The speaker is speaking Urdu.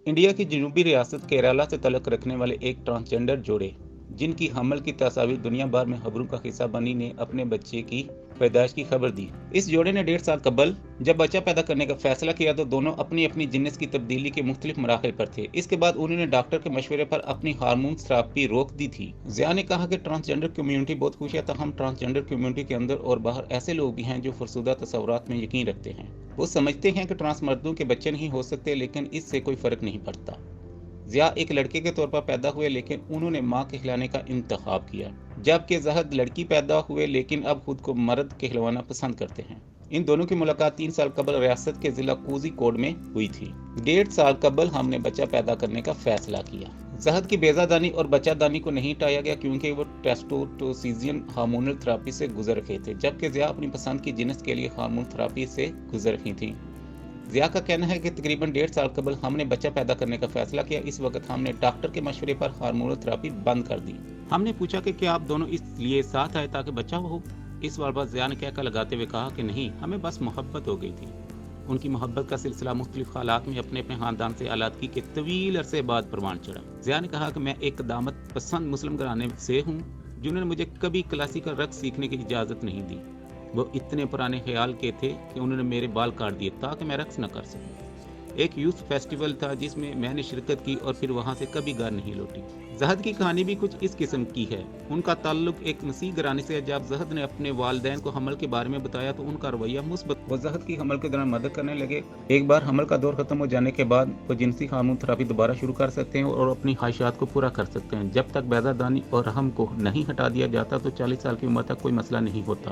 انڈیا کی جنوبی ریاست کیرالہ سے تعلق رکھنے والے ایک ٹرانسجینڈر جوڑے جن کی حمل کی تصاویر دنیا بھر میں خبروں کا حصہ بنی نے اپنے بچے کی پیدائش کی خبر دی۔ اس جوڑے نے 1.5 سال قبل جب بچہ پیدا کرنے کا فیصلہ کیا تو دونوں اپنی اپنی جنس کی تبدیلی کے مختلف مراحل پر تھے۔ اس کے بعد انہوں نے ڈاکٹر کے مشورے پر اپنی ہارمون تھراپی روک دی تھی۔ ضیاء نے کہا کہ ٹرانسجینڈر کمیونٹی بہت خوش ہے، تاہم ٹرانسجینڈر کمیونٹی کے اندر اور باہر ایسے لوگ بھی ہیں جو فرسودہ تصورات میں یقین رکھتے ہیں۔ وہ سمجھتے ہیں کہ ٹرانس مردوں کے بچے نہیں ہو سکتے، لیکن اس سے کوئی فرق نہیں پڑتا۔ ضیاء ایک لڑکے کے طور پر پیدا ہوئے، لیکن انہوں نے ماں کہلانے کا انتخاب کیا، جبکہ زہد لڑکی پیدا ہوئے لیکن اب خود کو مرد کہلوانا پسند کرتے ہیں۔ ان دونوں کی ملاقات 3 سال قبل ریاست کے ضلع کوزی کوڈ میں ہوئی تھی۔ 1.5 سال قبل ہم نے بچہ پیدا کرنے کا فیصلہ کیا۔ زہد کی بیضہ دانی اور بچہ دانی کو نہیں ہٹایا گیا کیونکہ وہ ٹیسٹوسٹیرون ہارمونل تھراپی سے گزر رہے تھے، جبکہ ضیاء اپنی پسند کی جنس کے لیے ہارمون تھراپی سے گزر رہی تھیں۔ ضیاء کا کہنا ہے کہ تقریباً 1.5 سال قبل ہم نے بچہ پیدا کرنے کا فیصلہ کیا۔ اس وقت ہم نے ڈاکٹر کے مشورے پر ہارمونل تھراپی بند کر دی۔ ہم نے پوچھا کہ کیا آپ دونوں اس لیے ساتھ آئے تاکہ بچہ ہو؟ اس سوال پر ضیاء نے کہہ لگاتے ہوئے کہا کہ نہیں، ہمیں بس محبت ہو گئی تھی۔ ان کی محبت کا سلسلہ مختلف حالات میں اپنے خاندان سے علیحدگی کے طویل عرصے بعد پروان چڑھا۔ ضیاء نے کہا کہ میں ایک دامت پسند مسلم گھرانے سے ہوں جنہوں نے مجھے کبھی کلاسیکل رقص سیکھنے کی اجازت نہیں دی۔ وہ اتنے پرانے خیال کے تھے کہ انہوں نے میرے بال کاٹ دیے تاکہ میں رقص نہ کر سکوں۔ ایک یوتھ فیسٹیول تھا جس میں نے شرکت کی اور پھر وہاں سے کبھی گھر نہیں لوٹی۔ زہد کی کہانی بھی کچھ اس قسم کی ہے۔ ان کا تعلق ایک مسیح گھرانے سے ہے۔ جب زہد نے اپنے والدین کو حمل کے بارے میں بتایا تو ان کا رویہ مثبت۔ وہ زہد کی حمل کے دوران مدد کرنے لگے۔ ایک بار حمل کا دور ختم ہو جانے کے بعد وہ جنسی ہارمون تھراپی دوبارہ شروع کر سکتے ہیں اور اپنی خواہشات کو پورا کر سکتے ہیں۔ جب تک بیضہ دانی اور رحم کو نہیں ہٹا دیا جاتا تو 40 سال کی عمر تک کوئی مسئلہ نہیں ہوتا۔